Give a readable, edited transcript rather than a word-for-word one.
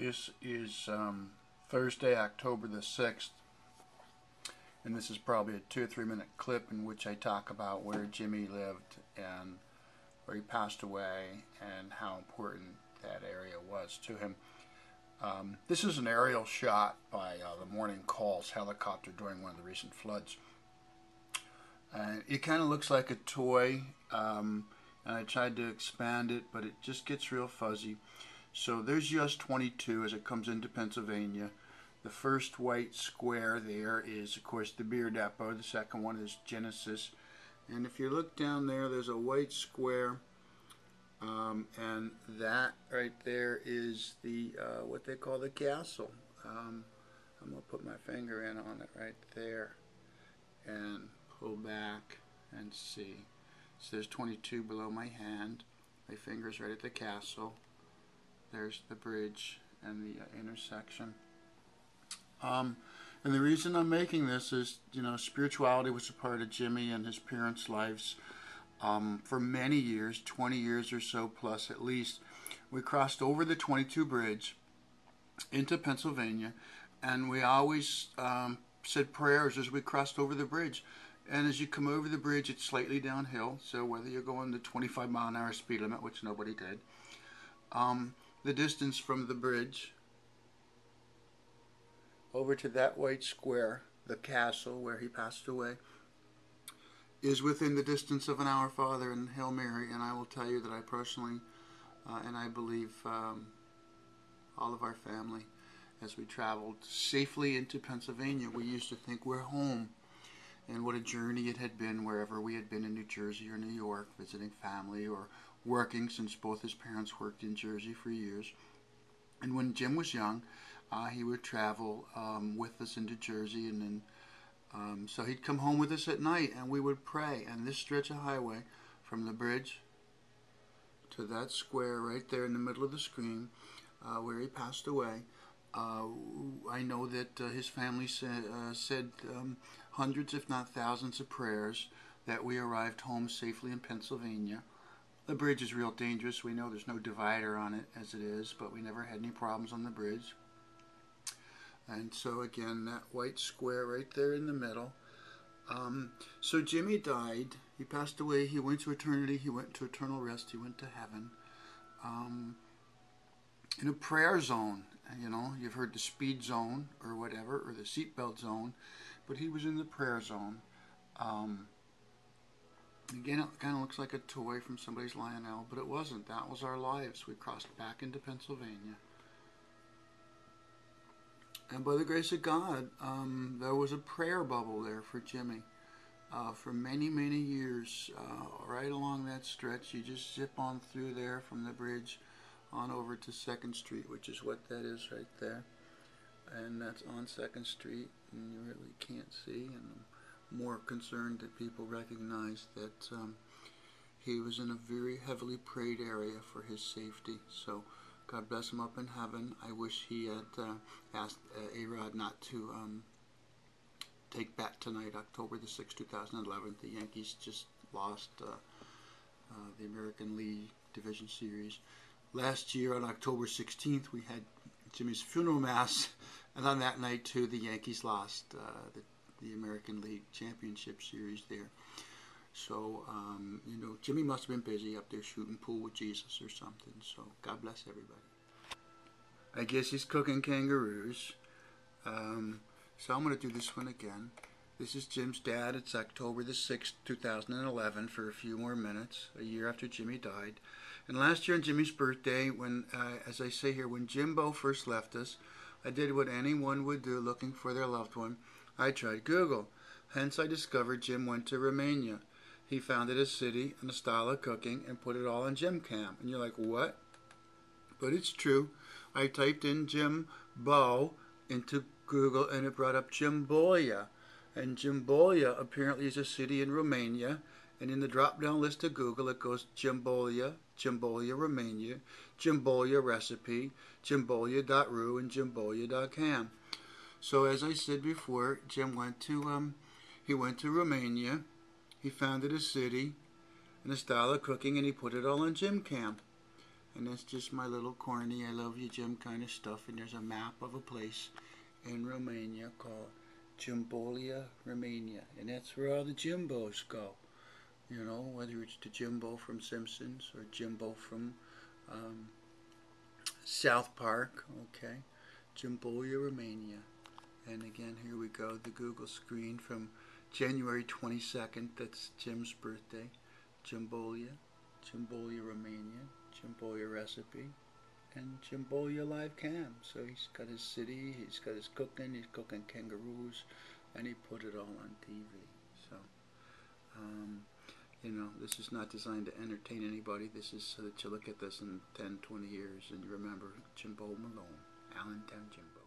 This is Thursday, October the 6th, and this is probably a 2 or 3 minute clip in which I talk about where Jimmy lived and where he passed away and how important that area was to him. This is an aerial shot by the Morning Calls helicopter during one of the recent floods. It kind of looks like a toy, and I tried to expand it, but it just gets real fuzzy. So there's US 22 as it comes into Pennsylvania. The first white square there is, of course, the beer depot. The second one is Genesis. And if you look down there, there's a white square, and that right there is the what they call the castle. I'm going to put my finger in on it right there and pull back and see. So there's 22 below my hand. My finger's right at the castle. There's the bridge and the intersection. And the reason I'm making this is, spirituality was a part of Jimmy and his parents' lives for many years, 20 years or so plus at least. We crossed over the 22 bridge into Pennsylvania, and we always said prayers as we crossed over the bridge. And as you come over the bridge, it's slightly downhill, so whether you're going the 25-mile-an-hour speed limit, which nobody did, the distance from the bridge over to that white square, the castle where he passed away, is within the distance of an Our Father and Hail Mary. And I will tell you that I personally, and I believe all of our family, as we traveled safely into Pennsylvania, we used to think we're home. And what a journey it had been wherever we had been in New Jersey or New York, visiting family or working, since both his parents worked in Jersey for years. And when Jim was young, he would travel with us into Jersey, and then so he'd come home with us at night, and we would pray. And this stretch of highway from the bridge to that square right there in the middle of the screen where he passed away, I know that his family said hundreds, if not thousands, of prayers that we arrived home safely in Pennsylvania. The bridge is real dangerous. We know there's no divider on it as it is, but we never had any problems on the bridge. And so again, that white square right there in the middle. So Jimmy died. He passed away. He went to eternity. He went to eternal rest. He went to heaven. In a prayer zone. You've heard the speed zone or whatever, or the seatbelt zone, but he was in the prayer zone. Again, it kind of looks like a toy from somebody's Lionel, but it wasn't. That was our lives. We crossed back into Pennsylvania. And by the grace of God, there was a prayer bubble there for Jimmy. For many, many years, right along that stretch, you just zip on through there from the bridge on over to 2nd Street, which is what that is right there. And that's on 2nd Street, and you really can't see. And I'm more concerned that people recognize that he was in a very heavily prayed area for his safety. So God bless him up in heaven. I wish he had asked A-Rod not to take back tonight, October the 6th, 2011. The Yankees just lost the American League Division Series. Last year on October 16th, we had Jimmy's funeral mass, and on that night too, the Yankees lost the American League Championship Series there. So, Jimmy must have been busy up there shooting pool with Jesus or something. So, God bless everybody. I guess he's cooking kangaroos. So I'm going to do this one again. This is Jim's dad. It's October the 6th, 2011, for a few more minutes, a year after Jimmy died. And last year on Jimmy's birthday, when, as I say here, when Jimbo first left us, I did what anyone would do looking for their loved one. I tried Google. Hence, I discovered Jim went to Romania. He founded a city and a style of cooking and put it all on Jimcam. And you're like, what? But it's true. I typed in Jimbo into Google, and it brought up Jimbolia. And Jimbolia apparently is a city in Romania. And in the drop-down list of Google, it goes Jimbolia, Jimbolia, Romania, Jimbolia recipe, Jimbolia.ru, and Jimbolia.cam. So as I said before, Jim went to Romania. He founded a city and a style of cooking, and he put it all on Jimcam. And that's just my little corny I love you Jim kind of stuff. And there's a map of a place in Romania called Jimbolia, Romania. And that's where all the Jimbos go. You know, whether it's the Jimbo from Simpsons or Jimbo from um, South Park, okay? Jimbolia, Romania. And again, here we go, the Google screen from January 22nd. That's Jim's birthday. Jimbolia, Jimbolia, Romania, Jimbolia recipe, and Jimbolia live cam. So he's got his city, he's got his cooking, he's cooking kangaroos, and he put it all on TV. So, you know, this is not designed to entertain anybody. This is so that you look at this in 10, 20 years and you remember Jimbo Malone, Allentown Jimbo.